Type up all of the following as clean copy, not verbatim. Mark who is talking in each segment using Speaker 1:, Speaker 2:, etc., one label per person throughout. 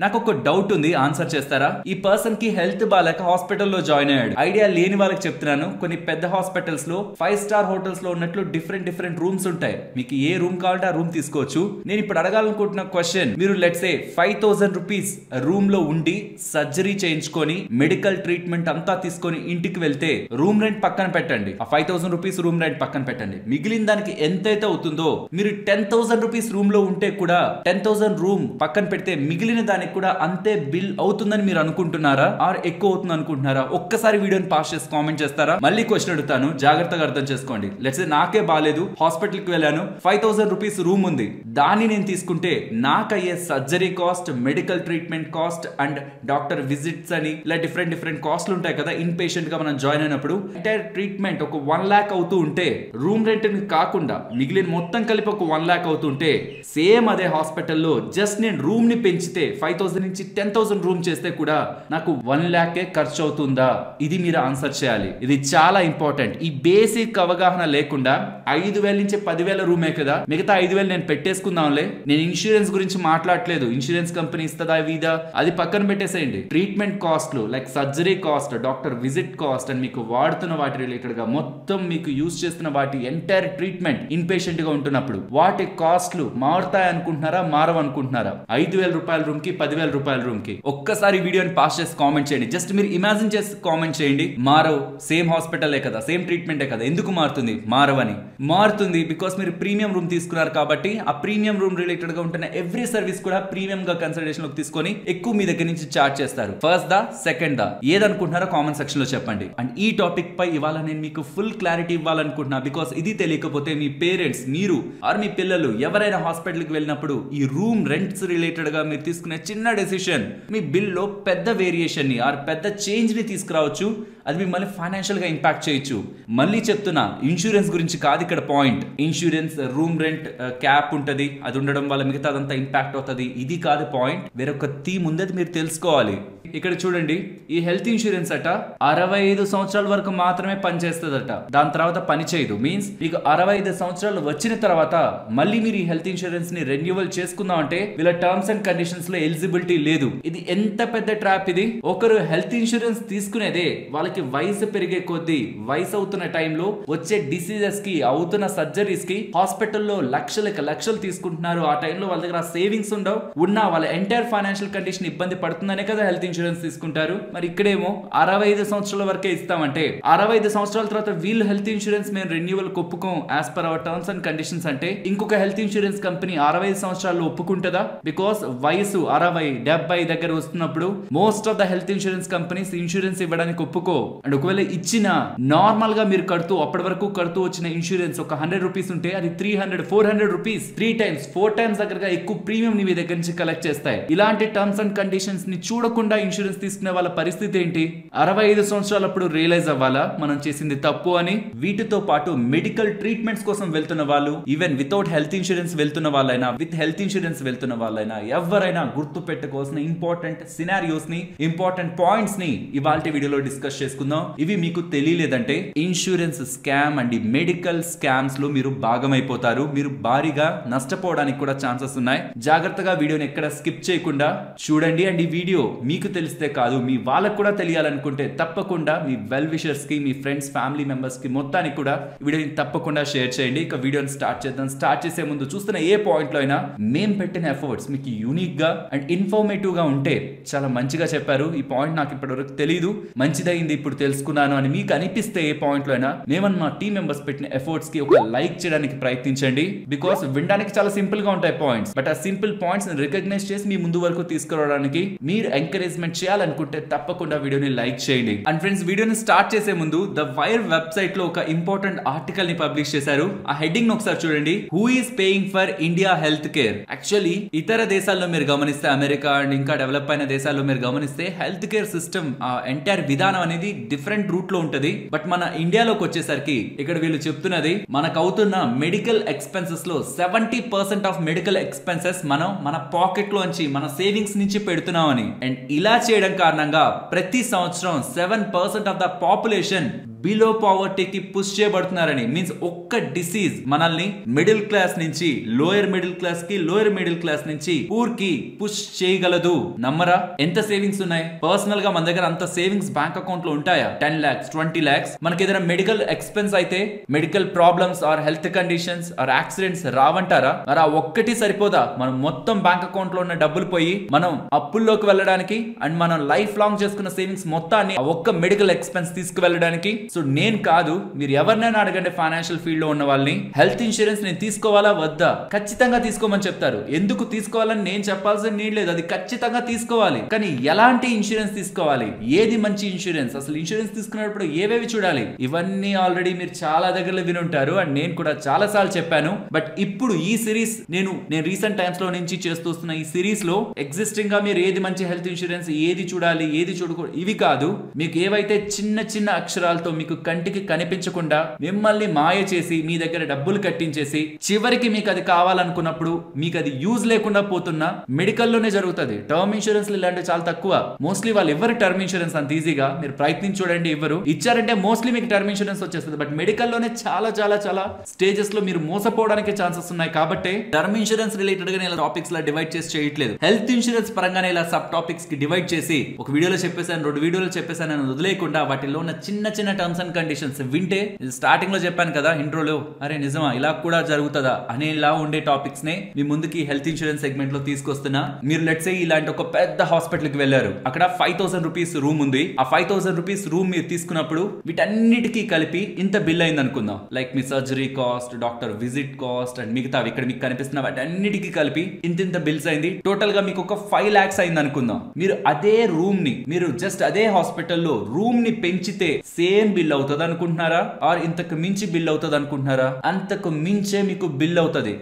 Speaker 1: నాకు ఒక డౌట్ ఉంది, ఆన్సర్ చేస్తారా? ఈ పర్సన్ కి హెల్త్ బాలేక హాస్పిటల్లో జాయిన్ అయ్యాడు. ఐడియా లేని వాళ్ళకి చెప్తున్నాను, కొన్ని పెద్ద హాస్పిటల్స్ లో 5 స్టార్ హోటల్స్ లో ఉన్నట్లు డిఫరెంట్ రూమ్స్ ఉంటాయి. మీకు ఏ రూమ్ కావాలంటే ఆ రూమ్ తీసుకోవచ్చు. నేను ఇప్పుడు అడగాలనుకుంటున్న క్వశ్చన్, మీరు లెట్స్ సే 5000 రూపీస్ రూమ్ లో ఉండి సర్జరీ చేయించుకొని మెడికల్ ట్రీట్మెంట్ అంతా తీసుకొని ఇంటికి వెళ్తే రూమ్ రెంట్ పక్కన పెట్టండి, ఆ 5000 రూపీస్ రూమ్ రెంట్ పక్కన పెట్టండి, మిగిలిన దానికి ఎంతైతే అవుతుందో మీరు 10,000 రూపీస్ రూమ్ లో ఉంటే కూడా 10,000 రూమ్ పక్కన పెడితే మిగిలిన దానికి కూడా అంతే బిల్ అవుతుందని మీరు అనుకుంటున్నారా? ఆర్ ఎక్కువ అవుతుంది అనుకుంటున్నారా? ఒక్కసారి వీడియోని పాస్ చేసి కామెంట్ చేస్తారా? మళ్ళీ క్వశ్చన్ అడుగుతాను, జాగ్రత్తగా అర్థం చేసుకోండి. లెట్స్ సే నాకే బాలేదు, హాస్పిటల్ కి వెళ్ళాను, 5000 రూపీస్ రూమ్ ఉంది, దాన్ని నేను తీసుకుంటే నాకు అయ్యే surgery cost, medical treatment cost and doctor visits అని ఇలా డిఫరెంట్ కాస్ట్లు ఉంటాయి కదా. ఇన్ పేషెంట్ గా మనం జాయిన్ అయినప్పుడు ఎంటైర్ ట్రీట్మెంట్ ఒక 1 lakh అవుతూ ఉంటే, రూమ్ రెంట్ కాకుండా మిగిలిన మొత్తం కలిపి ఒక 1 lakh అవుతుంటే, సేమ్ అదే హాస్పిటల్లో జస్ట్ నేను రూమ్ ని పెంచితే 5,000 నుంచి 10,000 రూమ్ చేస్తే కూడా నాకు 1 lakh ఖర్చు అవుతుందా? ఇది మీరు ఆన్సర్ చేయాలి. ఇది చాలా ఇంపార్టెంట్. ఈ బేసిక్ అవగాహన లేకుండా 5,000 నుంచి 10,000 రూమే కదా, మిగతా 5,000 నేను పెట్టేసుకుందాంలే, నేను ఇన్సూరెన్స్ గురించి మాట్లాడలేదు, ఇన్సూరెన్స్ కంపెనీ ఇస్తుందా వీదా అది పక్కన పెట్టేసేయండి. ట్రీట్మెంట్ కాస్ట్లు like surgery cost, doctor visit cost and మీకు వాడుతున్న వాటి రిలేటెడ్ గా మొత్తం మీకు యూజ్ చేస్తున్న వాటి ఎంటైర్ ట్రీట్మెంట్ ఇన్ పేషెంట్ గా ఉంటున్నప్పుడు వాటి కాస్ట్లు మారుతాయి అనుకుంటున్నారా, మారవనుకుంటున్నారా? 5,000 రూపాయల రూమ్ కి 10,000 రూపాయల రూమ్ కి ఒక్కసారి వీడియోని పాస్ చేసి కామెంట్ చేయండి. జస్ట్ మీరు ఇమాజిన్ చేసి కామెంట్ చేయండి. మారవు, సేమ్ హాస్పిటలే కదా, సేమ్ ట్రీట్మెంటే కదా, ఎందుకు మారుతుంది? మారవని. మారుతుంది బికాస్ మీరు ప్రీమియం రూమ్ తీసుకున్నారు కాబట్టి ఆ ప్రీమియం రూమ్ రిలేటెడ్ గా ఉంటున్న ఎవ్రీ సర్వీస్ కూడా ప్రీమియం గా కన్సల్టేషన్ లోకి తీసుకొని ఎక్కువ మీ దగ్గర నుంచి చార్జ్ చేస్తారు. ఫస్ట్ దా, సెకండ్ దా, ఏదనుకుంటున్నారో కామెంట్ సెక్షన్ లో చెప్పండి. అండ్ ఈ టాపిక్ పై ఇవాళ నేను మీకు ఫుల్ క్లారిటీ ఇవ్వాలనుకుంటున్నా. బికాస్ ఇది తెలియకపోతే మీ పేరెంట్స్, మీరు ఆర్ మీ పిల్లలు ఎవరైనా హాస్పిటల్ కి వెళ్ళినప్పుడు ఈ రూమ్ రెంట్స్ రిలేటెడ్ గా మీరు తీసుకునే చిన్న డెసిషన్ మీ బిల్ లో పెద్ద వేరియేషన్ ని ఆర్ పెద్ద చేంజ్ ని తీసుకురావచ్చు. అది మిమ్మల్ని ఫైనాన్షియల్ గా ఇంపాక్ట్ చేయొచ్చు. మళ్ళీ చెప్తున్నా, ఇన్సూరెన్స్ గురించి కాదు ఇక్కడ point. Insurance, room rent cap ఉంటది, అది ఉండడం వల్ల మిగతా అదంతా ఇంపాక్ట్ అవుతుంది, ఇది కాదు పాయింట్. వేరొక థీమ్ ఉంది, అది మీరు తెలుసుకోవాలి. ఇక్కడ చూడండి, ఈ హెల్త్ ఇన్సూరెన్స్ అట 65 సంవత్సరాల వరకు మాత్రమే పనిచేస్తుందట, దాని తర్వాత పని చేయదు. మీన్స్ మీకు 65 సంవత్సరాలు వచ్చిన తర్వాత మళ్ళీ మీరు ఈ హెల్త్ ఇన్సూరెన్స్ ని రెన్యువల్ చేసుకుందాం అంటే వీళ్ళ టర్మ్స్ అండ్ కండిషన్స్ లో ఎలిజిబిలిటీ లేదు. ఇది ఎంత పెద్ద ట్రాప్ ఇది! ఒకరు హెల్త్ ఇన్సూరెన్స్ తీసుకునేదే వాళ్ళకి వయసు పెరిగే కొద్దీ, వయసు అవుతున్న టైంలో వచ్చే డిసీజెస్ కి, అవుతున్న సర్జరీస్ కి హాస్పిటల్లో లక్షలు తీసుకుంటున్నారు. ఆ టైంలో వాళ్ళ దగ్గర సేవింగ్స్ ఉండవు, ఉన్నా వాళ్ళ ఎంటైర్ ఫైనాన్షియల్ కండిషన్ ఇబ్బంది పడుతుందనే కదా హెల్త్ ఇన్సూరెన్స్ తీసుకుంటారు. మరి ఇక్కడేమో 65 సంవత్సరాల వరకే ఇస్తామంటే 65 సంవత్సరాల తర్వాత వీళ్ళు హెల్త్ ఇన్సూరెన్స్ మేము రెన్యువల్ ఒప్పుకోం as per our terms and conditions అంటే ఇంకొక హెల్త్ ఇన్సూరెన్స్ కంపెనీ 65 సంవత్సరాలు ఒప్పుకుంటుందా? బికాస్ వయసు 60, 70 దగ్గర వస్తున్నప్పుడు most of the health insurance companies insurance ఇవ్వడానికి ఒప్పుకో. అండ్ ఒకవేళ ఇచ్చిన నార్మల్ గా మీరు కడుతూ అప్పటి వరకు కడుతూ వచ్చిన ఇన్సూరెన్స్ ఒక 100 రూపీస్ ఉంటే అది 300, 400 రూపీస్, 4 టైమ్స్ దగ్గరగా ఎక్కువ ప్రీమియం ని మీ దగ్గర నుంచి కలెక్ట్ చేస్తాయి. ఇలాంటి టర్మ్స్ అండ్ కండిషన్స్ ని చూడకుండా ఇన్సూరెన్స్ తీసుకునే వాళ్ళ పరిస్థితి ఏంటి? 65 సంవత్సరాలప్పుడు రియలైజ్ అవ్వాలా మనం చేసింది తప్పు అని. వీటితో పాటు మెడికల్ ట్రీట్మెంట్స్ కోసం వెళ్తున్న వాళ్ళు, ఈవెన్ వితౌట్ హెల్త్ ఇన్సూరెన్స్ వెళ్తున్న వాళ్ళైనా, విత్ హెల్త్ ఇన్సూరెన్స్ వెళ్తున్న వాళ్ళైనా, ఎవరైనా గుర్తు పెట్టుకోవాల్సిన ఇంపార్టెంట్ సినారియోస్ ని, ఇంపార్టెంట్ పాయింట్స్ ని ఇవాళ వీడియోలో డిస్కస్ చేసుకుందాం. ఇవి మీకు తెలియలేదంటే insurance scam and medical scams లో మీరు భాగమైపోతారు. మీరు భారీగా నష్టపోవడానికి కూడా ఛాన్సెస్ ఉన్నాయి. జాగ్రత్తగా వీడియోని ఎక్కడ స్కిప్ చేయకుండా చూడండి. అండ్ ఈ వీడియో మీకు తెలిస్తే కాదు, మీ వాళ్ళకు కూడా తెలియాలనుకుంటే తప్పకుండా మీ వెల్ విషర్స్ కి, మీ ఫ్రెండ్స్, ఫ్యామిలీ మెంబర్స్ కి మొత్తానికి కూడా వీడియోని తప్పకుండా షేర్ చేయండి. ఇక వీడియోని స్టార్ట్ చేద్దాం. స్టార్ట్ చేసే ముందు చూస్తున్న ఏ పాయింట్ లో అయినా మేము పెట్టిన ఎఫర్ట్స్ మీకు యూనిక్ గా అండ్ ఇన్ఫర్మేటివ్ గా ఉంటే చాలా మంచిగా చెప్పారు, ఈ పాయింట్ నాకు ఇప్పటివరకు తెలియదు, మంచిదైంది ఇప్పుడు తెలుసుకున్నాను అని మీకు అనిపిస్తే ఏ పాయింట్ లో అయినా మేమన్ మా టీం మెంబర్స్ పెట్టిన ఎఫర్ట్స్ కి ఒక లైక్ చేయడానికి ప్రయత్నించండి. బికాస్ వినడానికి చాలా సింపుల్ గా ఉంటాయి పాయింట్స్, బట్ ఆ సింపుల్ పాయింట్స్ ని రికగ్నైజ్ చేసి మీ ముందు వరకు తీసుకురావడానికి మీరు ఎంకరేజ్మెంట్ చేయాలనుకుంటే తప్పకుండా వీడియోని లైక్ చేయండి. అండ్ ఫ్రెండ్స్, వీడియోని స్టార్ట్ చేసే ముందు ద వైర్ వెబ్సైట్ లో ఒక ఇంపార్టెంట్ ఆర్టికల్ ని పబ్లిష్ చేశారు. ఆ హెడ్డింగ్ ఒకసారి చూడండి, who is paying for India health care. Actually ఇతర దేశాల్లో మీరు గమనిస్తే, అమెరికా అండ్ ఇంకా డెవలప్ అయిన దేశాల్లో మీరు గమనిస్తే హెల్త్ కేర్ సిస్టమ్ ఎంటైర్ విధానం అనేది డిఫరెంట్ రూట్ లో ఉంటది. బట్ మన ఇండియాలోకి వచ్చేసరికి ఇక్కడ వీళ్ళు చెప్తున్నది, మనకు అవుతున్న మెడికల్ ఎక్స్పెన్సెస్ లో 70% ఆఫ్ మెడికల్ ఎక్స్పెన్సెస్ మనం మన పాకెట్ లోంచి, మన సేవింగ్స్ నుంచి పెడుతున్నామని. అండ్ ఇలా చేయడం కారణంగా ప్రతి సంవత్సరం 7% ఆఫ్ ద పాపులేషన్ బిలో పావర్టీకి పుష్ చేయబడుతున్నారని. మీన్స్ ఒక్క డిసీజ్ మనల్ని మిడిల్ క్లాస్ నుంచి లోయర్ మిడిల్ క్లాస్ కి, లోయర్ మిడిల్ క్లాస్ నుంచి పూర్ కి పుష్ చేయగలదు. నమ్మరా? ఎంత సేవింగ్స్ ఉన్నాయి? పర్సనల్ గా మన దగ్గర అంత సేవింగ్స్ బ్యాంక్ అకౌంట్ లో ఉంటాయా? 10 lakhs 20 lakhs. మనకి ఏదైనా మెడికల్ ఎక్స్పెన్స్ అయితే, medical problems or health conditions or accidents రావంటారా? మరి ఆ ఒక్కటి సరిపోదా? మనం మొత్తం బ్యాంక్ అకౌంట్ లో ఉన్న డబ్బులు పోయి మనం అప్పుల్లోకి వెళ్ళడానికి అండ్ మనం లైఫ్ లాంగ్ చేసుకున్న సేవింగ్స్ మొత్తాన్ని ఆ ఒక్క మెడికల్ ఎక్స్పెన్స్ తీసుకువెళ్ళడానికి? సో నేను కాదు, మీరు ఎవరినైనా అడగండి ఫైనాన్షియల్ ఫీల్డ్ లో ఉన్న వాళ్ళని, హెల్త్ ఇన్సూరెన్స్ నేను తీసుకోవాలా వద్దా? ఖచ్చితంగా తీసుకోమని చెప్తారు. ఎందుకు తీసుకోవాలని నేను చెప్పాల్సిన నీడ్ లేదు, అది ఖచ్చితంగా తీసుకోవాలి. కానీ ఎలాంటి ఇన్సూరెన్స్ తీసుకోవాలి, ఏది మంచి ఇన్సూరెన్స్, అసలు ఇన్సూరెన్స్ తీసుకున్నప్పుడు ఏవేవి చూడాలి, ఇవన్నీ ఆల్రెడీ మీరు చాలా దగ్గరలో వినుంటారు అండ్ నేను కూడా చాలా సార్లు చెప్పాను. బట్ ఇప్పుడు ఈ సిరీస్ నేను రీసెంట్ టైమ్స్ లో నుంచి చేస్తున్న ఈ సిరీస్ లో ఎగ్జిస్టింగ్ గా మీరు ఏది మంచి హెల్త్ ఇన్సూరెన్స్, ఏది చూడాలి, ఏది చూడకూడదు, ఇవి కాదు. మీకు ఏవైతే చిన్న చిన్న అక్షరాలతో మీకు కంటికి కనిపించకుండా మిమ్మల్ని మాయ చేసి మీ దగ్గర డబ్బులు కట్టించేసి చివరికి మీకు అది కావాలనుకున్నప్పుడు మీకు అది యూజ్ లేకుండా పోతున్నా మెడికల్ లోనే జరుగుతుంది. టర్మ్ ఇన్సూరెన్స్ ఇలాంటివి చాలా తక్కువ. మోస్ట్లీ వాళ్ళు ఎవరు టర్మ్ ఇన్సూరెన్స్ అంత ఈజీగా, మీరు ప్రయత్నించి చూడండి, ఇవ్వరు. ఇచ్చారంటే మోస్ట్లీ మీకు టర్మ్ ఇన్సూరెన్స్ వచ్చేస్తుంది. బట్ మెడికల్ లోనే చాలా చాలా చాలా స్టేజెస్ లో మీరు మోసపోవడానికి ఛాన్సెస్ ఉన్నాయి. కాబట్టి టర్మ్ ఇన్సూరెన్స్ రిలేటెడ్ గా ఇలా టాపిక్స్ లా డివైడ్ చేసి చేయట్లేదు. హెల్త్ ఇన్సూరెన్స్ పరంగానే ఇలా సబ్ టాపిక్స్ కి డివైడ్ చేసి ఒక వీడియోలో చెప్పేసాను, 2 వీడియోలో చెప్పేసాను అని వదిలేయకుండా వాటిలో ఉన్న చిన్న చిన్న టర్మ్స్ అండ్ కండిషన్స్ వింటే, స్టార్టింగ్ లో చెప్పాను కదా ఇంట్రోలో, అరే నిజమా ఇలా కూడా జరుగుతుందా అనేలా ఉండే టాపిక్స్ నే మీ ముందుకి హెల్త్ ఇన్సూరెన్స్ సెగ్మెంట్ లో తీసుకొస్తున్నా. మీరు లెట్స్ సే ఇలాంటి ఒక పెద్ద హాస్పిటల్ కి వెళ్ళారు, అక్కడ 5000 రూపీస్ రూమ్ ఉంది. ఆ 5000 రూపీస్ రూమ్ మీరు తీసుకున్నప్పుడు వీటన్నిటికీ కలిపి ఇంత బిల్ అయింది అనుకుందాం. Like me surgery cost, doctor visit cost and మిగతా ఇక్కడ మీకు కనిపిస్తున్న వాటన్నిటికీ కలిపి ఇంత బిల్స్ అయింది. టోటల్ గా మీకు ఒక 5 lakhs అయింది అనుకుందాం. మీరు అదే రూమ్ ని, మీరు జస్ట్ అదే హాస్పిటల్లో రూమ్ ని పెంచితే సేమ్ బిల్ అవుతుంది అనుకుంటున్నారా? ఆర్ ఇంతకు మించి బిల్ అవుతుంది అనుకుంటున్నారా? అంతకు మించే మీకు బిల్ అవుతుంది.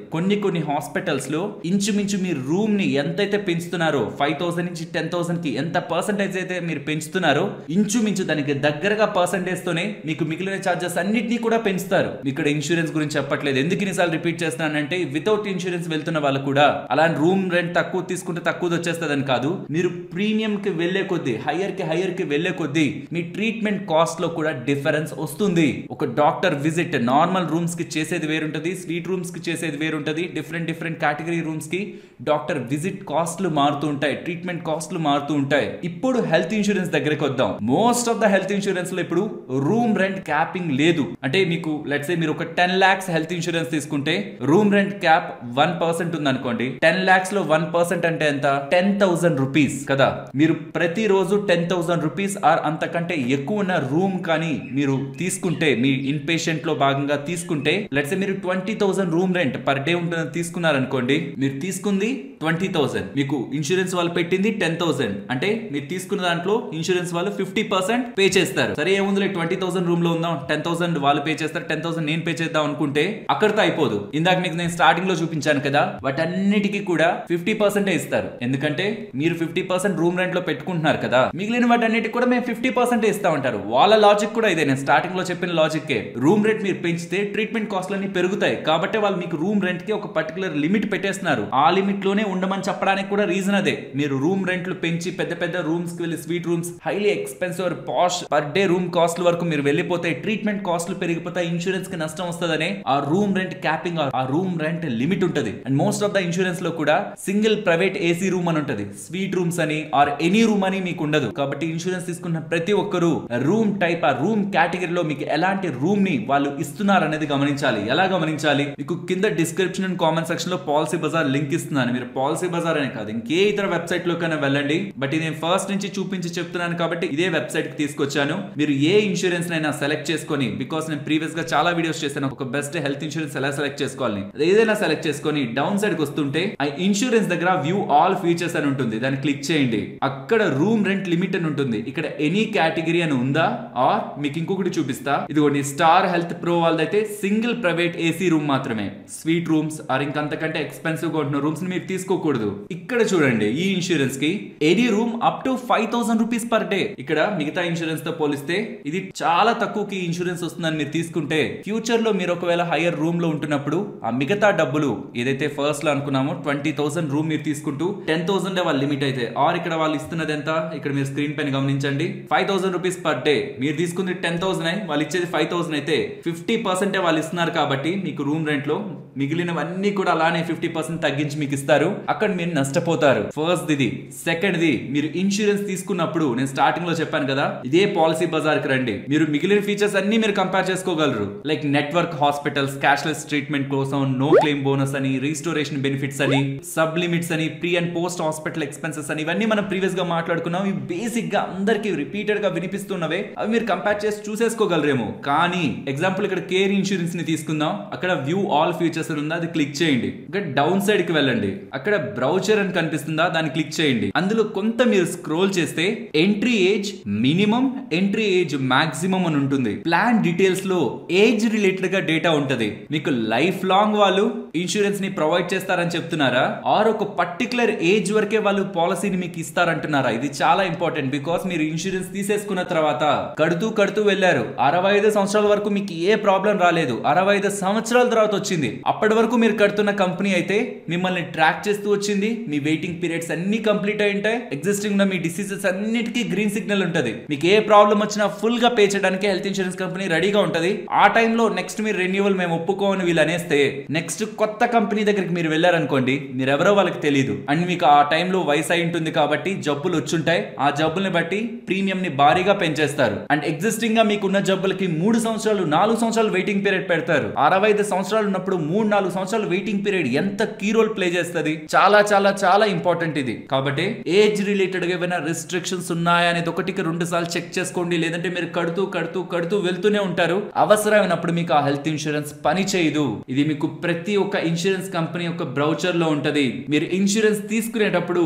Speaker 1: కొన్ని హాస్పిటల్స్ లో ఇంచుమించు మీరు రూమ్ ని ఎంతైతే పెంచుతున్నారో 5000 నుంచి 10,000 కి ఎంత పర్సెంటేజ్ అయితే మీరు పెంచుతున్నారో ఇంచుమించు దానికి దగ్గరగా పర్సెంటేజ్ తోనే మీకు మిగిలిన చార్జెస్ అన్నిటినీ కూడా పెంచుతారు. ఇక్కడ ఇన్సూరెన్స్ గురించి చెప్పట్లేదు. ఎందుకు ఇన్నిసార్లు రిపీట్ చేస్తున్నానంటే, వితౌట్ ఇన్సూరెన్స్ వెళ్తున్న వాళ్ళు కూడా అలా రూమ్ రెంట్ తక్కువ తీసుకుంటే తక్కువ వచ్చేస్తుందని కాదు, మీరు ప్రీమియం కి వెళ్లే కొద్దీ, హైయర్ కి వెళ్లే కొద్దీ మీ ట్రీట్మెంట్ కాస్ట్ లో కూడా డిఫరెన్స్ వస్తుంది. ఒక డాక్టర్ విజిట్ నార్మల్ రూమ్స్ కి చేసేది వేరుంటది, స్వీట్ రూమ్స్ కి చేసేది వేరుంటది. డిఫరెంట్ కేటగిరీ రూమ్స్ కి డాక్టర్ విజిట్ కాస్ట్లు మారుతూ ఉంటాయి, ట్రీట్మెంట్ కాస్ట్లు మారుతూ ఉంటాయి. ఇప్పుడు హెల్త్ ఇన్సూరెన్స్ దగ్గరికి వద్దాం. Most of the health insurance లో ఇప్పుడు రూమ్ రెంట్ క్యాపింగ్ లేదు. అంటే మీకు లెట్స్ సే మీరు ఒక 10 lakhs హెల్త్ ఇన్సూరెన్స్ తీసుకుంటే రూమ్ రెంట్ క్యాప్ 1% ఉంది అనుకోండి. 10 lakhs లో 1% అంటే ఎంత? 10,000 రూపీస్ కదా. మీరు ప్రతిరోజు 10,000 రూపీస్ ఆర్ అంతకంటే ఎక్కువ ఉన్న రూమ్ కానీ మీరు తీసుకుంటే, మీ ఇన్ పేషెంట్ లో భాగంగా తీసుకుంటే, లెట్స్ సే మీరు 20,000 రూమ్ రెంట్ పర్ డే ఉంటుందని తీసుకున్నారనుకోండి. మీరు తీసుకుంది 20,000, మీకు ఇన్సూరెన్స్ వాళ్ళు పెట్టింది 10,000. అంటే మీరు తీసుకున్న దాంట్లో ఇన్సూరెన్స్ వాళ్ళు 50% పే చేస్తారు. సరే ఏముంది, 20,000 రూమ్ లో ఉందాం, 10,000 వాళ్ళు పే చేస్తారు, 10,000 నేను పే చేద్దాం అనుకుంటే అక్కడితో అయిపోదు. ఇందాక మీకు నేను స్టార్టింగ్ లో చూపించాను కదా, వాటన్నిటికీ కూడా 50% ఇస్తారు. ఎందుకంటే మీరు 50% రూమ్ రెంట్ లో పెట్టుకుంటున్నారు కదా, మిగిలిన వాటన్నిటికి కూడా మేము 50% ఇస్తా ఉంటారు. వాళ్ళ లాజిక్ కూడా ఇదే, నేను స్టార్టింగ్ లో చెప్పిన లాజిక్. రూమ్ రెంట్ మీరు పెంచితే ట్రీట్మెంట్ కాస్ట్ అన్ని పెరుగుతాయి. కాబట్టి వాళ్ళు మీకు రూమ్ రెంట్ కి ఒక పర్టికులర్ లిమిట్ పెట్టేస్తున్నారు. ఆ లిమిట్ లోనే ఉండమని చెప్పడానికి కూడా రీజన్ అదే. మీరు రూమ్ రెంట్లు పెంచి పెద్ద రూమ్స్ కి వెళ్ళి, స్వీట్ రూమ్స్, హైలీ ఎక్స్పెన్సివ్ పాష్ పర్ డే రూమ్ కాస్ట్ వరకు మీరు వెళ్ళిపోతే ట్రీట్మెంట్ కాస్ట్లు పెరిగిపోతాయి, ఇన్సూరెన్స్ కి నష్టం వస్తుందనే ఆ రూమ్ రెంట్ క్యాపింగ్, ఆ రూమ్ రెంట్ లిమిట్ ఉంటది. And most of the insurance లో కూడా సింగిల్ ప్రైవేట్ ఏసీ రూమ్ అని ఉంటది, స్వీట్ రూమ్స్ అని ఆర్ ఎనీ రూమ్ అని మీకు ఉండదు. కాబట్టి ఇన్సూరెన్స్ తీసుకున్న ప్రతి ఒక్కరు రూమ్ టైప్, ఆ రూమ్ కేటగిరీలో మీకు ఎలాంటి రూమ్ ని వాళ్ళు ఇస్తున్నారు అనేది గమనించాలి. ఎలా గమనించాలి? మీకు కింద డిస్క్రిప్షన్ అండ్ కామెంట్ సెక్షన్ లో పాలసీ బజార్ లింక్ ఇస్తున్నాను. మీరు పాలసీ బజార్ అనే కాదు, ఇంకే ఇతర వెబ్సైట్ లోకైనా వెళ్ళండి. బట్ ఇది నేను ఫస్ట్ నుంచి చూపించి చెప్తున్నాను కాబట్టి ఇదే వెబ్సైట్ కి తీసుకొచ్చాను. మీరు ఏ ఇన్సూరెన్స్ నైనా సెలెక్ట్ చేసుకొని, బికాస్ నేను ప్రీవియస్ గా చాలా వీడియోస్ చేశాను ఒక బెస్ట్ హెల్త్ ఇన్సూరెన్స్ ఎలా సెలెక్ట్ చేసుకోవాలి, ఏదైనా సెలెక్ట్ చేసుకొని డౌన్ సైడ్ కి వస్తుంటే ఆ ఇన్సూరెన్స్ దగ్గర వ్యూ ఆల్ ఫీచర్స్ అని ఉంటుంది, దాన్ని క్లిక్ చేయండి. అక్కడ రూమ్ రెంట్ లిమిట్ అని ఉంటుంది. ఇక్కడ ఎనీ కేటగిరీ అని ఉందా, ఆర్ మీకు ఇంకొకటి చూపిస్తా. ఇదిగోండి, స్టార్ హెల్త్ ప్రో వాళ్ళదైతే సింగిల్ ప్రైవేట్ ఏసీ రూమ్ మాత్రమే. స్వీట్ రూమ్స్ ఆర్ ఇంకంతకంటే ఎక్స్పెన్సివ్ గా ఉంటున్న రూమ్స్ ని మీరు తీసుకోకూడదు. ఇక్కడ చూడండి, ఈ ఇన్సూరెన్స్ కి any room up to 5,000 rupees per day. ఇక్కడ మిగతా ఇన్సూరెన్స్ తో పోలిస్తే ఇది చాలా తక్కువకి ఇన్సూరెన్స్ వస్తుందని మీరు తీసుకుంటే, ఫ్యూచర్ లో మీరు ఒకవేళ హైయర్ రూమ్ లో ఉంటున్నప్పుడు ఆ మిగతా డబ్బులు ఏదైతే ఫస్ట్ లో అనుకున్నామో 20,000 రూమ్ మీరు తీసుకుంటూ 10,000 వాళ్ళ లిమిట్ అయితే, ఆర్ ఇక్కడ వాళ్ళు ఇస్తున్నది ఎంత, ఇక్కడ మీరు స్క్రీన్ పైన గమనించండి, 5,000 రూపీస్ పర్ డే. మీరు తీసుకుంది తీసుకుంది 10,000 వాళ్ళు ఇచ్చేది 5,000 అయితే 50% వాళ్ళు ఇస్తున్నారు కాబట్టి మీకు రూమ్ రెంట్ లో మిగిలినవన్నీ కూడా అలానే 50% తగ్గించి మీకు ఇస్తారు. అక్కడ మీరు నష్టపోతారు. ఫస్ట్ ఇది. సెకండ్ ది, మీరు ఇన్సూరెన్స్ తీసుకున్నప్పుడు నేను స్టార్టింగ్ లో చెప్పాను కదా, ఇదే పాలసీ బజార్ కి రండి. మీరు మిగిలిన ఫీచర్స్ అన్ని మీరు కంపేర్ చేసుకోగలరు. Like network hospitals, cashless treatment కోసం నో క్లెయిమ్ బోనస్ అని, రీస్టోరేషన్ బెనిఫిట్స్ అని, సబ్ లిమిట్స్ అని, pre and post hospital expenses అని, ఇవన్నీ మనం ప్రీవియస్ గా మాట్లాడుకున్నాం. ఇవి బేసిక్ గా అందరికి రిపీటెడ్ గా వినిపిస్తున్నవే. అవి మీరు కంపేర్ చేసి చూసేసుకోగలరేమో. కానీ ఎగ్జాంపుల్ ఇక్కడ కేర్ ఇన్సూరెన్స్ ని తీసుకుందాం. అక్కడ వ్యూ ఆల్ ఫీచర్స్ ఉందా, అది క్లిక్ చేయండి. ఇక్కడ డౌన్ సైడ్ కి వెళ్ళండి. అక్కడ బ్రౌచర్ అని కనిపిస్తుందా, దాన్ని క్లిక్ చేయండి. అందులో కొంత మీరు స్క్రోల్ చేస్తే entry age minimum, entry age maximum అని ఉంటుంది. ప్లాన్ డీటెయిల్స్ లో ఏజ్ రిలేటెడ్ గా డేటా ఉంటది. మీకు లైఫ్ లాంగ్ వాళ్ళు ఇన్సూరెన్స్ ని ప్రొవైడ్ చేస్తారని చెప్తున్నారా, ఆర్ ఒక పర్టికులర్ ఏజ్ వరకే వాళ్ళు పాలసీని మీకు ఇస్తారంటున్నారా? ఇది చాలా ఇంపార్టెంట్. బికాస్ మీరు ఇన్సూరెన్స్ తీసేసుకున్న తర్వాత కడుతూ వెళ్ళారు. 65 సంవత్సరాల వరకు మీకు ఏ ప్రాబ్లం రాలేదు. 65 సంవత్సరాల తర్వాత వచ్చింది. అప్పటి వరకు మీరు కడుతున్న కంపెనీ అయితే మిమ్మల్ని ట్రాక్ చేస్తూ వచ్చింది. మీ వెయిటింగ్ పీరియడ్స్ అన్ని కంప్లీట్ అయి ఉంటాయి. ఎగ్జిస్టింగ్ ఉన్న మీ డిసీజెస్ అన్నిటికీ గ్రీన్ సిగ్నల్ ఉంటది. మీకు ఏ ప్రాబ్లం వచ్చినా ఫుల్ గా పే చేయడానికి హెల్త్ ఇన్సూరెన్స్ కంపెనీ రెడీగా ఉంటది. ఆ టైంలో నెక్స్ట్ మీరు రెన్యువల్ మేము ఒప్పుకోని వీళ్ళు అనేస్తే నెక్స్ట్ కొత్త కంపెనీ దగ్గరికి మీరు వెళ్ళారనుకోండి, మీరు ఎవరో వాళ్ళకి తెలియదు. అండ్ మీకు ఆ టైంలో వయసు అయి ఉంటుంది కాబట్టి జబ్బులు వచ్చుంటాయి. ఆ జబ్బుల్ని బట్టి ప్రీమియం ని భారీగా పెంచేస్తారు. అండ్ ఎగ్జిస్టింగ్ గా మీకున్న జబ్బులకి 3 సంవత్సరాలు 4 సంవత్సరాలు వెయిటింగ్ పీరియడ్ పెడతారు. 65 సంవత్సరాలు ఉన్నప్పుడు 3-4 సంవత్సరాలు వెయిటింగ్ పీరియడ్ ఎంత కీ రోల్ ప్లే చేస్తుంది. చాలా చాలా చాలా ఇంపార్టెంట్ ఇది. కాబట్టి ఏజ్ రిలేటెడ్ గా ఏమైనా రిస్ట్రిక్షన్స్ ఉన్నాయా అనేది 1-2 సార్లు చెక్ చేసుకోండి. లేదంటే మీరు కడుతూ వెళ్తూనే ఉంటారు. అవసరమైనప్పుడు మీకు ఆ హెల్త్ ఇన్సూరెన్స్ పని చేయదు. ఇది మీకు ప్రతి ఒక్క ఇన్సూరెన్స్ కంపెనీ యొక్క బ్రౌచర్ లో ఉంటది. మీరు ఇన్సూరెన్స్ తీసుకునేటప్పుడు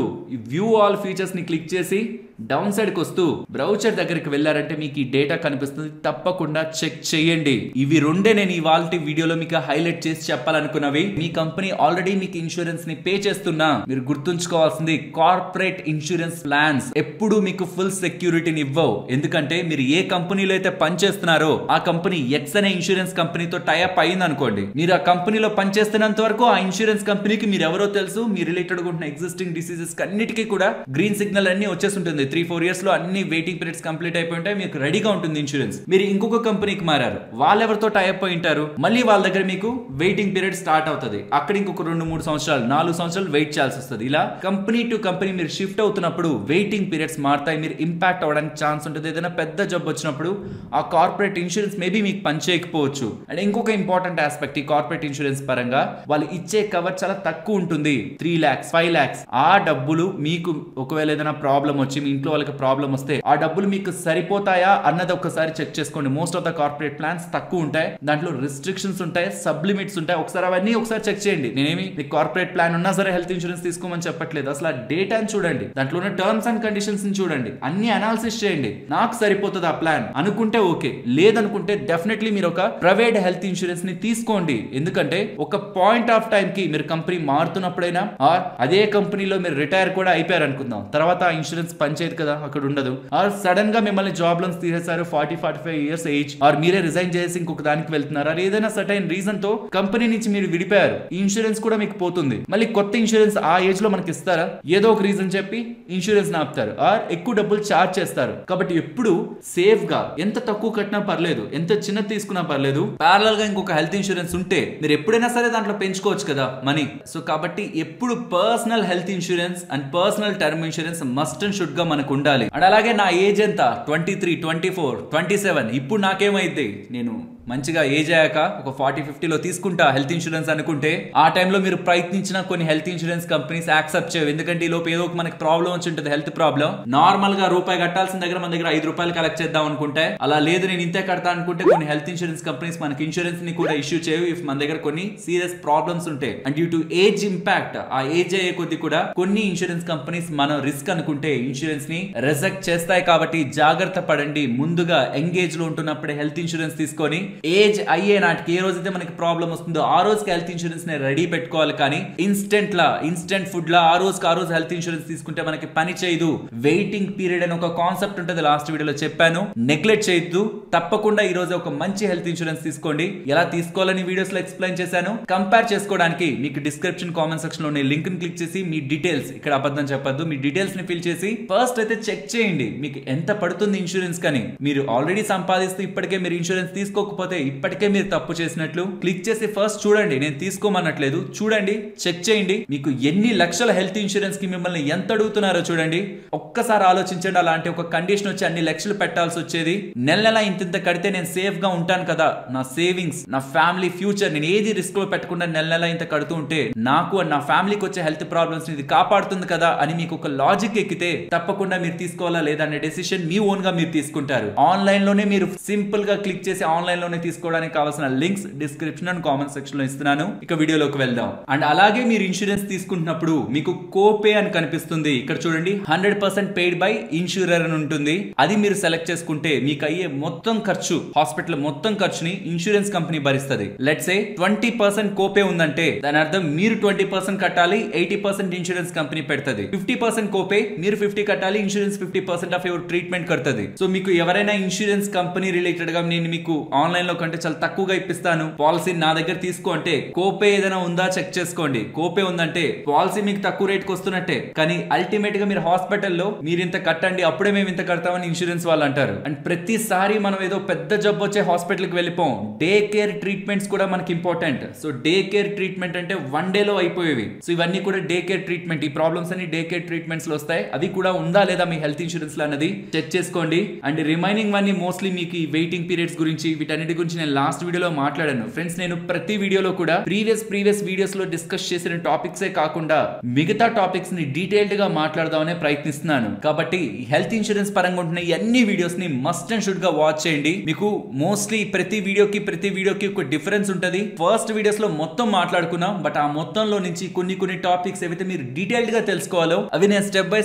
Speaker 1: వ్యూ ఆల్ ఫీచర్స్ ని క్లిక్ చేసి డౌన్ సైడ్ కి వస్తూ బ్రౌచర్ దగ్గరికి వెళ్ళారంటే మీకు ఈ డేటా కనిపిస్తుంది. తప్పకుండా చెక్ చేయండి. ఇవి రెండే నేను ఇవాళ వీడియోలో మీకు హైలైట్ చేసి చెప్పాలనుకున్నవి. మీ కంపెనీ ఆల్రెడీ మీకు ఇన్సూరెన్స్ ని పే చేస్తున్నా మీరు గుర్తుంచుకోవాల్సింది, కార్పొరేట్ ఇన్సూరెన్స్ ప్లాన్స్ ఎప్పుడు మీకు ఫుల్ సెక్యూరిటీని ఇవ్వవు. ఎందుకంటే మీరు ఏ కంపెనీలో అయితే పనిచేస్తున్నారో ఆ కంపెనీ ఎక్స్ అనే ఇన్సూరెన్స్ కంపెనీతో టైఅప్ అయింది అనుకోండి, మీరు ఆ కంపెనీలో పనిచేస్తున్నంత వరకు ఆ ఇన్సూరెన్స్ కంపెనీకి మీరు ఎవరో తెలుసు. మీ రిలేటెడ్ ఉన్న ఎగ్జిస్టింగ్ డిసీజెస్ అన్నిటికీ కూడా గ్రీన్ సిగ్నల్ అన్ని వచ్చేస్తుంటుంది. 3-4 ఇయర్స్ లో అన్ని వెయిటింగ్ పీరియడ్స్ కంప్లీట్ అయిపోయి ఉంటాయి. మీకు రెడీగా ఉంటుంది ఇన్సూరెన్స్. మీరు ఇంకొక కంపెనీకి మారారు, వాళ్ళెవరితో టైఅప్ అయి ఉంటారు, మళ్ళీ వాళ్ళ దగ్గర మీకు వెయిటింగ్ పీరియడ్ స్టార్ట్ అవుతుంది. అక్కడ ఇంకొక 2-3 సంవత్సరాలు 4 సంవత్సరాలు వెయిట్ చేయాల్సి వస్తుంది. ఇలా కంపెనీ టు కంపెనీ మీరు షిఫ్ట్ అవుతున్నప్పుడు వెయిటింగ్ పీరియడ్స్ మారుతాయి. మీరు ఇంపాక్ట్ అవ్వడానికి ఛాన్స్ ఉంటుంది. ఏదైనా పెద్ద జబ్బు వచ్చినప్పుడు ఆ కార్పొరేట్ ఇన్సూరెన్స్ మేబీ మీకు పనిచేయకపోవచ్చు. అండ్ ఇంకొక ఇంపార్టెంట్ ఆస్పెక్ట్, ఈ కార్పొరేట్ ఇన్సూరెన్స్ పరంగా వాళ్ళు ఇచ్చే కవర్ చాలా తక్కువ ఉంటుంది. 3 lakhs 5 lakhs. ఆ డబ్బులు మీకు ఒకవేళ ఏదైనా ప్రాబ్లం వచ్చి మీ ఇంట్లో వాళ్ళకి ప్రాబ్లం వస్తే ఆ డబ్బులు మీకు సరిపోతాయా అన్నది ఒకసారి చెక్ చేసుకోండి. Most of the corporate plans తక్కువ ఉంటాయి. దాంట్లో రిస్ట్రిక్షన్స్ ఉంటాయి, సబ్ లిమిట్స్ ఉంటాయి. ఒకసారి అవన్నీ ఒకసారి చెక్ చేయండి. నేనేమి మీకు కార్పొరేట్ ప్లాన్ ఉన్నా సరే హెల్త్ ఇన్సూరెన్స్ తీసుకోమని చెప్పట్లేదు. అసలు ఆ డేటాని చూడండి, దాంట్లో ఉన్న టర్మ్స్ అండ్ కండిషన్స్ ని చూడండి, అన్ని అనాలిసిస్ చేయండి. నాకు సరిపోతుంది ఆ ప్లాన్ అనుకుంటే ఓకే, లేదనుకుంటే డెఫినెట్లీ మీరు ఒక ప్రైవేట్ హెల్త్ ఇన్సూరెన్స్ ని తీసుకోండి. ఎందుకంటే ఒక పాయింట్ ఆఫ్ టైం కి మీరు కంపెనీ మారుతున్నప్పుడైనా ఆర్ అదే కంపెనీలో మీరు రిటైర్ కూడా అయిపోయారు అనుకుందాం, తర్వాత ఆ ఇన్సూరెన్స్ పనిచేయదు కదా, అక్కడ ఉండదు. ఆర్ సడన్ గా మిమ్మల్ని జాబ్ లోన్స్ తీసేశారు 40-45 ఇయర్స్ ఏజ్, ఆర్ మీరే రిజైన్ చేసి ఇంకొక దానికి వెళ్తున్నారు, ఆర్ ఏదైనా సర్టైన్ రీజన్ తో కంపెనీ నుంచి మీరు విడిపోయారు, ఈ ఇన్సూరెన్స్ కూడా మీకు పోతుంది. మళ్ళీ కొత్త ఇన్సూరెన్స్ ఆ ఏజ్ లో మనకి ఇస్తారా? ఏదో ఒక రీజన్ చెప్పి ఇన్సూరెన్స్ ఆపుతారు, ఆర్ ఎక్కువ డబ్బులు చార్జ్ చేస్తారు. కాబట్టి ఎప్పుడు సేఫ్ గా ఎంత తక్కువ కట్టినా పర్లేదు, ఎంత చిన్నది తీసుకున్నా పర్లేదు, ప్యారలల్ గా ఇంకొక హెల్త్ ఇన్సూరెన్స్ ఉంటే మీరు ఎప్పుడైనా సరే దాంట్లో పెంచుకోవచ్చు కదా మనీ. సో కాబట్టి ఎప్పుడు personal health insurance and personal term insurance must and should గా మనకు ఉండాలి. అండ్ అలాగే నా ఏజ్ ఎంత 23, 24, 27. ఇప్పుడు నాకేమైంది, నేను మంచిగా ఏజ్ అయ్యాక ఒక 40-50లో తీసుకుంటా హెల్త్ ఇన్సూరెన్స్ అనుకుంటే ఆ టైంలో మీరు ప్రయత్నించిన కొన్ని హెల్త్ ఇన్సూరెన్స్ కంపెనీస్ యాక్సెప్ట్ చేయవు. ఎందుకంటే ఈ లోపు ఏదో ఒక మనకి ప్రాబ్లం వచ్చి ఉంటుంది, హెల్త్ ప్రాబ్లం. నార్మల్ గా రూపాయి కట్టాల్సిన దగ్గర మన దగ్గర 5 రూపాయలు కలెక్ట్ చేద్దాం అనుకుంటే, అలా లేదు నేను ఇంతే కడతా అనుకుంటే కొన్ని హెల్త్ ఇన్సూరెన్స్ కంపెనీస్ మనకి ఇన్సూరెన్స్ ని కూడా ఇష్యూ చేయవు ఇఫ్ మన దగ్గర కొన్ని సీరియస్ ప్రాబ్లమ్స్ ఉంటాయి. And due to age impact, ఆ ఏజ్ అయ్యే కొద్ది కూడా కొన్ని ఇన్సూరెన్స్ కంపెనీస్ మనం రిస్క్ అనుకుంటే ఇన్సూరెన్స్ ని రిజెక్ట్ చేస్తాయి. కాబట్టి జాగ్రత్త పడండి. ముందుగా ఎంగేజ్ లో ఉంటున్నప్పుడే హెల్త్ ఇన్సూరెన్స్ తీసుకొని ఏజ్ అయ్యే నాటికి ఏ రోజైతే మనకి ప్రాబ్లం వస్తుందో ఆ రోజుకి హెల్త్ ఇన్సూరెన్స్ ని రెడీ పెట్టుకోవాలి. కానీ ఇన్స్టెంట్ ఫుడ్ లా ఆ రోజు హెల్త్ ఇన్సూరెన్స్ తీసుకుంటే మనకి పని చేయదు. వెయిటింగ్ పీరియడ్ అని ఒక కాన్సెప్ట్ ఉంటుంది, లాస్ట్ వీడియోలో చెప్పాను. నెగ్లెక్ట్ చేయొద్దు. తప్పకుండా ఈ రోజు ఒక మంచి హెల్త్ ఇన్సూరెన్స్ తీసుకోండి. ఎలా తీసుకోవాలని వీడియోస్ లో ఎక్స్ప్లెయిన్ చేశాను. కంపేర్ చేసుకోవడానికి మీకు డిస్క్రిప్షన్ కామెంట్ సెక్షన్ లో లింక్ ని క్లిక్ చేసి మీ డీటెయిల్స్, ఇక్కడ అబద్ధం చెప్పొద్దు, మీ డీటెయిల్స్ ని ఫిల్ చేసి ఫస్ట్ అయితే చెక్ చేయండి మీకు ఎంత పడుతుంది ఇన్సూరెన్స్ కని. మీరు ఆల్రెడీ సంపాదిస్తూ ఇప్పటికే మీరు ఇన్సూరెన్స్ తీసుకోకపోతే ఇప్పటికే మీరు తప్పు చేసినట్లు. క్లిక్ చేసి ఫస్ట్ చూడండి, నేను తీసుకోమన్నట్లేదు, చూడండి, చెక్ చేయండి మీకు ఎన్ని లక్షల హెల్త్ ఇన్సూరెన్స్ కి మిమ్మల్ని ఎంత అడుగుతున్నారో చూడండి. ఒక్కసారి ఆలోచించండి. అలాంటి ఒక కండిషన్ వచ్చి అన్ని లక్షలు పెట్టాల్సి వచ్చేది, నెల ఇంత కడితే నేను సేఫ్ గా ఉంటాను కదా, నా సేవింగ్స్, నా ఫ్యామిలీ ఫ్యూచర్, నేను ఏది రిస్క్ లో పెట్టకుండా నెల ఇంత కడుతూ ఉంటే నాకు నా ఫ్యామిలీకి వచ్చే హెల్త్ ప్రాబ్లమ్స్ ఇది కాపాడుతుంది కదా అని మీకు ఒక లాజిక్ ఎక్కితే తప్పకుండా మీరు తీసుకోవాలా లేదా అనే డెసిషన్ మీ ఓన్ గా మీరు తీసుకుంటారు. ఆన్లైన్ లోనే మీరు సింపుల్ గా క్లిక్ చేసి ఆన్లైన్ లోనే తీసుకోవడానికి కావాల్సిన links description and comment section లో ఇస్తున్నాను. ఇక వీడియోలోకి వెళ్దాం. అండ్ అలాగే మీరు ఇన్సూరెన్స్ తీసుకుంటున్నప్పుడు మీకు కోపే అని కనిపిస్తుంది. ఇక్కడ చూడండి 100% పెయిడ్ బై ఇన్సూరర్ అని ఉంటుంది. అది మీరు సెలెక్ట్ చేసుకుంటే మీకు అయ్యే మొత్తం ఖర్చు, హాస్పిటల్ మొత్తం ఖర్చుని ఇన్సూరెన్స్ కంపెనీ భరిస్తుంది. లెట్స్ సే 20% కోపే ఉందంటే దాని అర్థం మీరు 20% కట్టాలి, 80% ఇన్సూరెన్స్ కంపెనీ పెడుతుంది. 50% కోపే మీరు 50 కట్టాలి, ఇన్సూరెన్స్ 50% ఆఫ్ యువర్ ట్రీట్మెంట్ కడుతుంది. సో మీకు ఎవరైనా ఇన్సూరెన్స్ కంపెనీ రిలేటెడ్ గా నేను మీకు ఆన్లైన్ లో కంటే చాలా తక్కువగా ఇప్పిస్తాను, పాలసీ నా దగ్గర తీసుకో అంటే కోపే ఏదైనా ఉందా చెక్ చేసుకోండి. కోపే ఉందంటే పాలసీ మీకు తక్కువ రేట్ కి వస్తున్నట్టే. కానీ అల్టిమేట్ గా మీరు హాస్పిటల్లో మీరు ఇంత కట్టండి అప్పుడే మేము ఇంత కడతామని ఇన్సూరెన్స్ వాళ్ళు అంటారు. అండ్ ప్రతిసారి మనం ఏదో పెద్ద జబ్బు వచ్చే హాస్పిటల్ కి వెళ్ళిపోం. డే కేర్ ట్రీట్మెంట్స్ కూడా మనకి important. So day care treatment అంటే 1 డే లో అయిపోయేవి. సో ఇవన్నీ కూడా డే కేర్ ట్రీట్మెంట్. ఈ ప్రాబ్లమ్స్ అన్ని డే కేర్ ట్రీట్మెంట్స్ లో వస్తాయి. అవి కూడా ఉందా లేదా మీ హెల్త్ ఇన్సూరెన్స్ లో అన్నది చెక్ చేసుకోండి. అండ్ రిమైనింగ్ వన్నీ మోస్ట్లీ మీకు ఈ వెయిటింగ్ పీరియడ్స్ గురించి వీటన్నిటి గురించి నేను లాస్ట్ వీడియోలో మాట్లాడాను. ఫ్రెండ్స్ నేను ప్రతి వీడియోలో కూడా ప్రీవియస్ వీడియోస్ లో డిస్కస్ చేసిన టాపిక్సే కాకుండా మిగతా టాపిక్స్ ని డీటెయిల్డ్ గా మాట్లాడదామనే ప్రయత్నిస్తున్నాను. కాబట్టి హెల్త్ ఇన్సూరెన్స్ పరంగా ఉంటున్న అన్ని వీడియోస్ ని మస్ట్ అండ్ షుడ్ గా వాచ్ చేయండి. మీకు మోస్ట్లీ ప్రతి వీడియోకి ఒక డిఫరెన్స్ ఉంటది. ఫస్ట్ వీడియోస్ లో మొత్తం మాట్లాడుకున్నాం, బట్ ఆ మొత్తంలో నుంచి కొన్ని టాపిక్స్ ఏవైతే మీరు డీటెయిల్డ్ గా తెలుసుకోవాలో అవి నేను స్టెప్ బై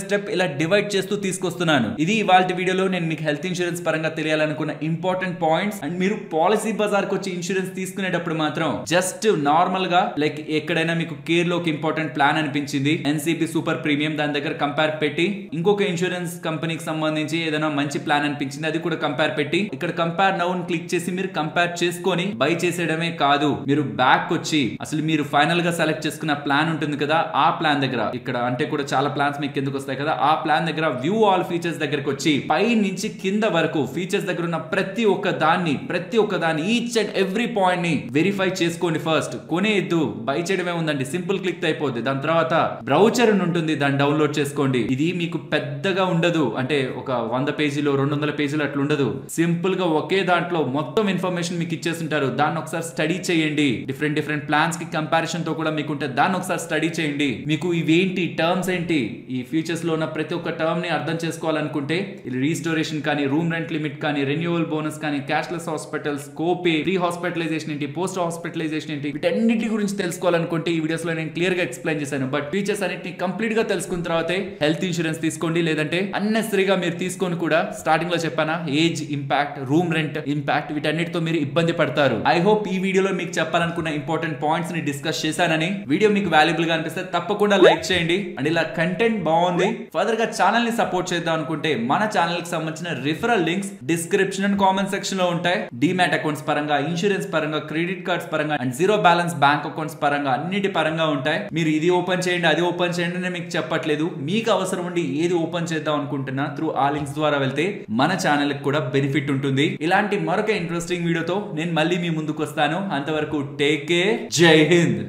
Speaker 1: స్టెప్ ఇలా డివైడ్ చేస్తూ తీసుకొస్తున్నాను. ఇది ఇవాల్టి వీడియోలో నేను మీకు హెల్త్ ఇన్సూరెన్స్ పరంగా తెలియాలనుకున్న ఇంపార్టెంట్ పాయింట్స్. అండ్ మీరు పాలసీ బజార్ కి వచ్చి ఇన్సూరెన్స్ తీసుకునేటప్పుడు మాత్రం జస్ట్ నార్మల్ గా లైక్ ఎక్కడైనా మీకు కేర్ లో ఇంపార్టెంట్ ప్లాన్ అనిపించింది, ఎన్సిపి సూపర్ ప్రీమియం, దాని దగ్గర కంపేర్ పెట్టి ఇంకొక ఇన్సూరెన్స్ కంపెనీకి సంబంధించి ఏదైనా మంచి ప్లాన్ అనిపించింది అది కూడా కంపేర్ పెట్టి ఇక్కడ కంపేర్ నౌ క్లిక్ చేసి మీరు కంపేర్ చేసుకొని బై చేసేయడమే కాదు, మీరు బ్యాక్ వచ్చి అసలు మీరు ఫైనల్ గా సెలెక్ట్ చేసుకున్న ప్లాన్ ఉంటుంది కదా ఆ ప్లాన్ దగ్గర, ఇక్కడ అంటే కూడా చాలా ప్లాన్స్ మీకు కిందకు వస్తాయి కదా, ఆ ప్లాన్ దగ్గర వ్యూ ఆల్ ఫీచర్స్ దగ్గరకు వచ్చి పై నుంచి కింద వరకు ఫీచర్స్ దగ్గర ఉన్న ప్రతి ఒక్క దాన్ని ఈచ్ అండ్ ఎవ్రీ పాయింట్ ని వెరిఫై చేసుకోండి. ఫస్ట్ కొనేద్దు, బై చేయడమే ఉందండి, సింపుల్ క్లిక్ అయిపోద్ది. దాని తర్వాత బ్రౌచర్ ఉంటుంది, దాన్ని డౌన్లోడ్ చేసుకోండి. ఇది మీకు పెద్దగా ఉండదు, అంటే ఒక 100 పేజీలు 200 పేజీలు అట్లా ఉండదు. సింపుల్ గా ఒకే దాంట్లో మొత్తం ఇన్ఫర్మేషన్ మీకు ఇచ్చేస్తుంటారు. దాన్ని ఒకసారి స్టడీ చేయండి. డిఫరెంట్ ప్లాన్స్ కి కంపారిజన్ తో కూడా మీకు ఉంటే దాన్ని ఒకసారి స్టడీ చేయండి. మీకు ఇవేంటి టర్మ్స్ ఏంటి, ఈ ఫ్యూచర్స్ లో ఉన్న ప్రతి ఒక్క టర్మ్ ని అర్థం చేసుకోవాలనుకుంటే రీస్టోరేషన్ కానీ, రూమ్ రెంట్ లిమిట్ కానీ, రెన్యువల్ బోనస్ కానీ, క్యాష్లెస్ హాస్పిటల్స్, కోపే, ప్రీ హాస్పిటలైజేషన్ ఏంటి, పోస్ట్ హాస్పిటలైజేషన్ ఏంటి, వీటన్నిటి గురించి తెలుసుకోవాలనుకుంటే ఈ వీడియోస్ లో నేను క్లియర్ గా ఎక్స్ప్లెయిన్ చేశాను. బట్ ఫీచర్స్ అన్నిటిని కంప్లీట్ గా తెలుసుకున్న తర్వాతే హెల్త్ ఇన్సూరెన్స్ తీసుకోండి. లేదంటే అన్నెసరీగా మీరు తీసుకొని కూడా స్టార్టింగ్ లో చెప్పానా age impact, room rent impact, వీటన్నిటితో మీరు ఇబ్బంది పడతారు. ఐ హోప్ ఈ వీడియోలో మీకు చెప్పాలనుకున్న ఇంపార్టెంట్ పాయింట్స్ ని డిస్కస్ చేశానని. వీడియో మీకు వాల్యుబుల్ గా అనిపిస్తే తప్పకుండా లైక్ చేయండి. అండ్ ఇలా కంటెంట్ బాగుంది, ఫర్దర్ గా ఛానల్ ని సపోర్ట్ చేద్దాం అనుకుంటే మన ఛానల్ కి సంబంధించిన referral links description and comment section లో ఉంటాయి. డీమ్యాట్ అకౌంట్స్ పరంగా, ఇన్సూరెన్స్ పరంగా, క్రెడిట్ కార్డ్స్ పరంగా and zero balance bank accounts పరంగా అన్నిటి పరంగా ఉంటాయి. మీరు ఇది ఓపెన్ చేయండి, అది ఓపెన్ చేయండి అని మీకు చెప్పట్లేదు. మీకు అవసరం ఉండి ఏది ఓపెన్ చేద్దాం అనుకుంటున్నా త్రూ ఆ లింక్స్ ద్వారా వెళ్తే మన ఛానల్ కి కూడా బెనిఫిట్ ఉంటుంది. ఇలాంటి మరొక ఇంట్రెస్టింగ్ వీడియోతో నేను మళ్ళీ మీ ముందుకు వస్తాను. అంతవరకు టేక్ కేర్, జై హింద్.